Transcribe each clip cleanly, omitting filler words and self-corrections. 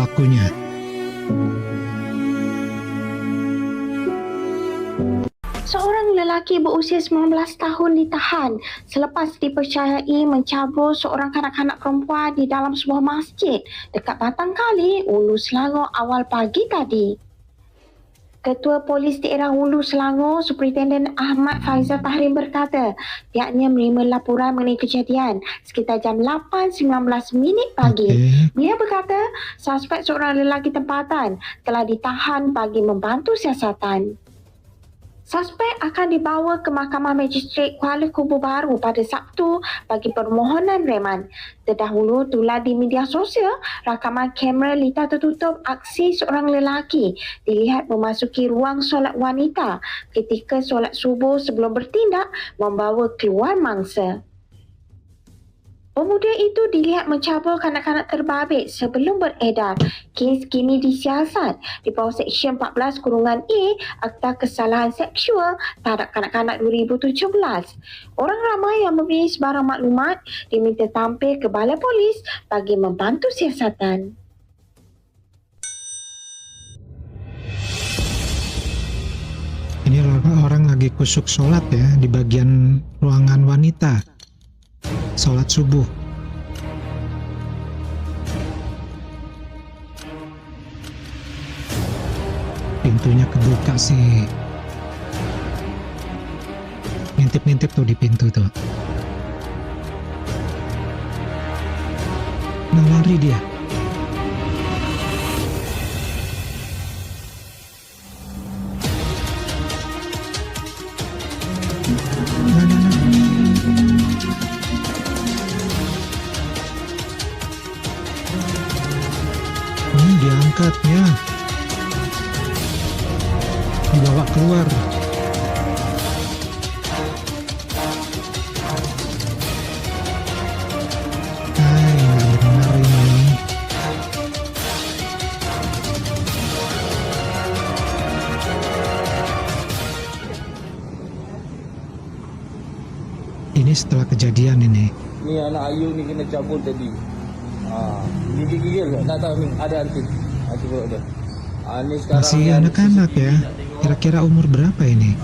pelakunya. Seorang lelaki berusia 19 tahun ditahan selepas dipercayai mencabul seorang kanak-kanak perempuan di dalam sebuah masjid dekat Batang Kali, Hulu Selangor awal pagi tadi. Ketua Polis Daerah Hulu Selangor, Superintendent Ahmad Faizal Tahrim berkata pihaknya menerima laporan mengenai kejadian sekitar jam 8.19 pagi. Dia berkata suspek seorang lelaki tempatan telah ditahan bagi membantu siasatan. Suspek akan dibawa ke Mahkamah Magistrate Kuala Kubu Baru pada Sabtu bagi permohonan reman. Terdahulu tular di media sosial rakaman kamera litar tertutup aksi seorang lelaki dilihat memasuki ruang solat wanita ketika solat subuh sebelum bertindak membawa keluar mangsa. Pemuda itu dilihat mencabul kanak-kanak terbabit sebelum beredar. Kes kini disiasat di bawah Seksyen 14-A Akta Kesalahan Seksual terhadap Kanak-kanak 2017. Orang ramai yang mempunyai sebarang maklumat diminta tampil ke Balai Polis bagi membantu siasatan. Ini orang lagi kusuk sholat ya di bagian ruangan wanita. Sholat subuh. Pintunya kebuka sih. Ngintip-ngintip tuh di pintu tuh. Nah, lari dia. Diangkatnya, dibawa keluar. Nggak benar ini. Ini setelah kejadian ini. Ni anak Ayu ni kena cabul tadi. Ni gigil tak tahu ni ada antik. Antik pula ada. Ni sekarang Masih anak-anak ya. Kira-kira umur berapa ini?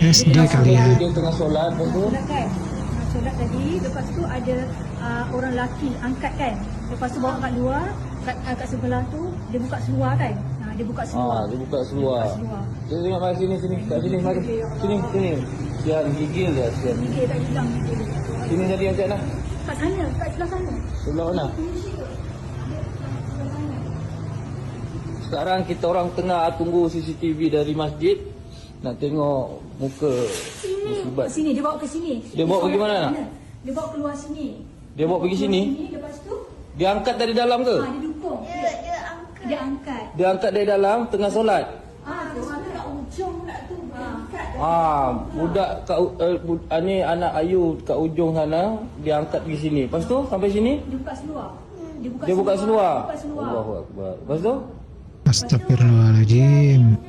SD kali ya. Dia tengah solat betul. Solat tadi, lepas tu ada orang lelaki angkat kan. Lepas tu bawa kat luar, kat sebelah tu dia buka seluar kan. Dia buka seluar. Dia buka seluar. Dia tengok mari sini kat sini mari. Sini. Sian gigil dia sian. Gigil tak hilang gigil. Sini jadi angkat dah. Kat sana, kat sebelah sana. Sebelah mana? Sekarang kita orang tengah tunggu CCTV dari masjid nak tengok muka musibat. Sini, dia bawa ke sini. Dia bawa pergi mana? Dia bawa keluar sini. Dia bawa pergi sini? Lepas tu dia angkat dari dalam ke? dia dukung. Dia angkat. Dia angkat dari dalam tengah solat. Dia angkat kat ujung pula tu. Budak kat ni anak Ayu kat ujung sana dia angkat pergi sini. Lepas tu sampai sini Dia buka seluar. dia buka seluar. Allahu akbar. Lepas tu Astagfirullahaladzim.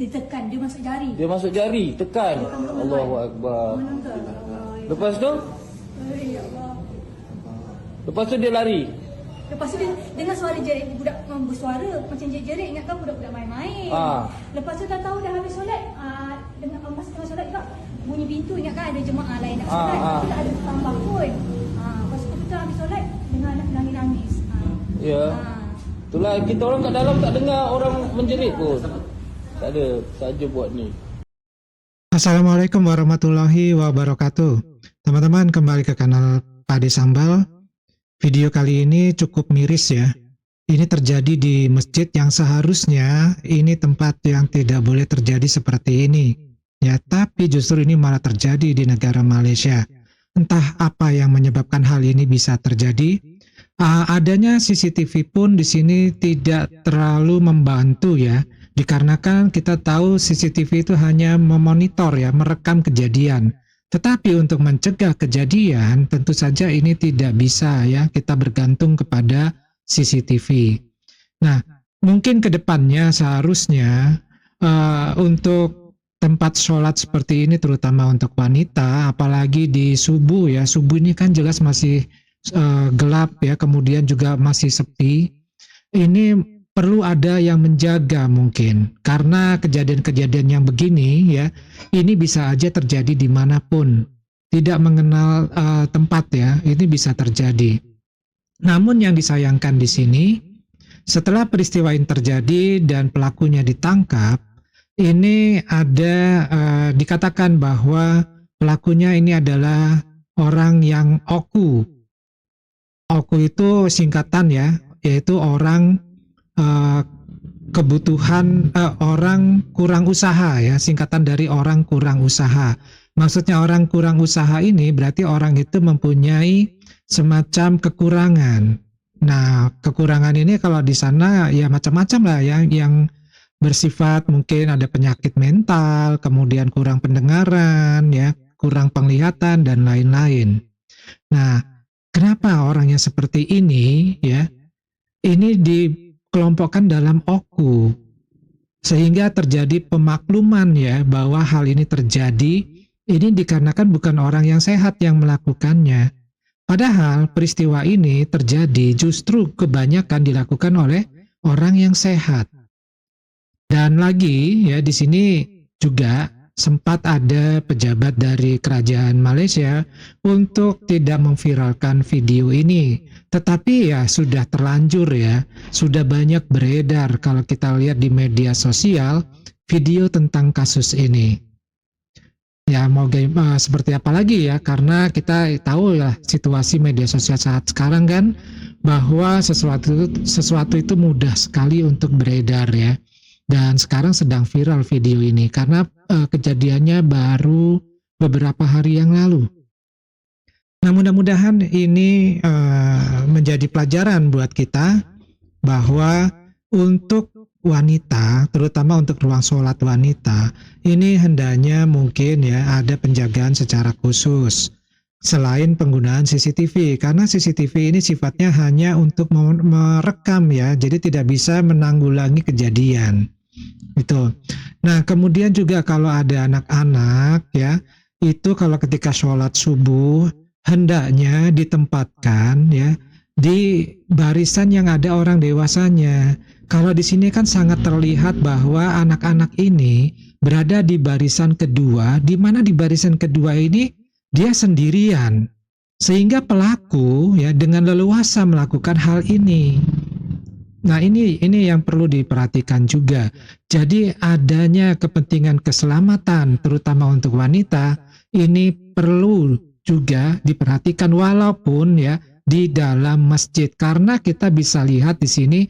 Dia tekan, dia masuk jari. dia masuk jari, tekan. Allahu akbar. Lepas tu dia lari. Lepas tu dia dengar suara jerit budak bersuara macam jerit-jerit, ingat kan budak-budak main-main. Lepas tu dah tahu dah habis solat, dengan masa tengah solat juga bunyi pintu, ingat kan ada jemaah lain nak solat. Kita tak ada tambah pun. Lepas tu kita habis solat dengar anak nangis-nangis. Ya. Itulah kita orang kat dalam tak dengar orang menjerit pun. Tak ada, saja buat ni. Assalamualaikum warahmatullahi wabarakatuh. Teman-teman, kembali ke kanal Pade Sambal. Video kali ini cukup miris ya. Ini terjadi di masjid yang seharusnya ini tempat yang tidak boleh terjadi seperti ini. Ya, tapi justru ini malah terjadi di negara Malaysia. Entah apa yang menyebabkan hal ini bisa terjadi. Adanya CCTV pun di sini tidak terlalu membantu ya. Dikarenakan kita tahu CCTV itu hanya memonitor ya, merekam kejadian. Tetapi untuk mencegah kejadian tentu saja ini tidak bisa ya, kita bergantung kepada CCTV. Nah, mungkin ke depannya seharusnya untuk tempat sholat seperti ini terutama untuk wanita, apalagi di subuh ya, subuh ini kan jelas masih gelap ya, kemudian juga masih sepi. Ini perlu ada yang menjaga mungkin, karena kejadian-kejadian yang begini ya, ini bisa aja terjadi dimanapun, tidak mengenal tempat ya, ini bisa terjadi. Namun yang disayangkan di sini, setelah peristiwa ini terjadi dan pelakunya ditangkap, ini ada dikatakan bahwa pelakunya ini adalah orang yang oku. Oku itu singkatan ya, yaitu orang orang kurang usaha ya, singkatan dari orang kurang usaha. Maksudnya orang kurang usaha ini berarti orang itu mempunyai semacam kekurangan. Nah, kekurangan ini kalau di sana ya macam-macam lah ya, yang bersifat mungkin ada penyakit mental, kemudian kurang pendengaran ya, kurang penglihatan dan lain-lain. Nah, kenapa orangnya seperti ini ya? Ini dikelompokkan dalam oku, sehingga terjadi pemakluman ya bahwa hal ini terjadi. Ini dikarenakan bukan orang yang sehat yang melakukannya. Padahal peristiwa ini terjadi justru kebanyakan dilakukan oleh orang yang sehat. Dan lagi ya, di sini juga sempat ada pejabat dari kerajaan Malaysia untuk tidak memviralkan video ini. Tetapi ya sudah terlanjur ya, sudah banyak beredar kalau kita lihat di media sosial video tentang kasus ini. Ya mau seperti apa lagi ya, karena kita tahu ya situasi media sosial saat sekarang kan, bahwa sesuatu itu mudah sekali untuk beredar ya. Dan sekarang sedang viral video ini karena kejadiannya baru beberapa hari yang lalu. Nah, mudah-mudahan ini menjadi pelajaran buat kita bahwa untuk wanita, terutama untuk ruang sholat wanita, ini hendaknya mungkin ya ada penjagaan secara khusus. Selain penggunaan CCTV, karena CCTV ini sifatnya hanya untuk merekam ya, jadi tidak bisa menanggulangi kejadian. Itu. Nah, kemudian juga kalau ada anak-anak ya, itu kalau ketika sholat subuh hendaknya ditempatkan ya di barisan yang ada orang dewasanya. Kalau di sini kan sangat terlihat bahwa anak-anak ini berada di barisan kedua, di mana di barisan kedua ini dia sendirian, sehingga pelaku ya dengan leluasa melakukan hal ini. Nah, ini yang perlu diperhatikan juga. Jadi adanya kepentingan keselamatan terutama untuk wanita ini perlu juga diperhatikan walaupun ya di dalam masjid, karena kita bisa lihat di sini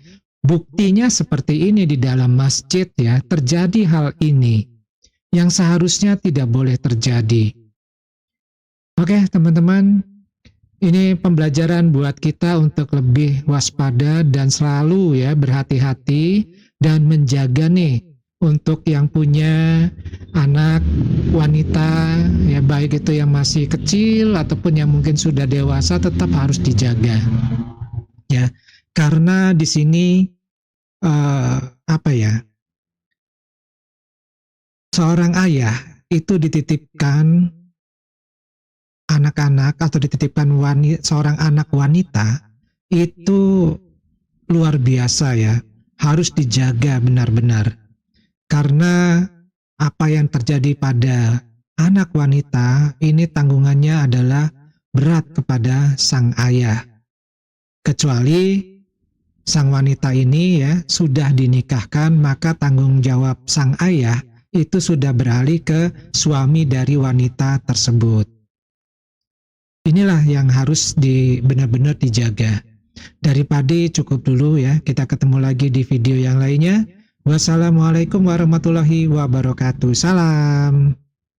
buktinya seperti ini di dalam masjid ya, terjadi hal ini yang seharusnya tidak boleh terjadi. Oke, teman-teman, ini pembelajaran buat kita untuk lebih waspada dan selalu ya berhati-hati dan menjaga nih untuk yang punya anak wanita ya, baik itu yang masih kecil ataupun yang mungkin sudah dewasa, tetap harus dijaga ya, karena di sini seorang ayah itu dititipkan anak-anak atau dititipkan seorang anak wanita itu luar biasa ya, harus dijaga benar-benar, karena apa yang terjadi pada anak wanita ini tanggungannya adalah berat kepada sang ayah, kecuali sang wanita ini ya sudah dinikahkan, maka tanggung jawab sang ayah itu sudah beralih ke suami dari wanita tersebut. Inilah yang harus benar-benar dijaga. Daripada cukup dulu ya, kita ketemu lagi di video yang lainnya. Wassalamualaikum warahmatullahi wabarakatuh. Salam.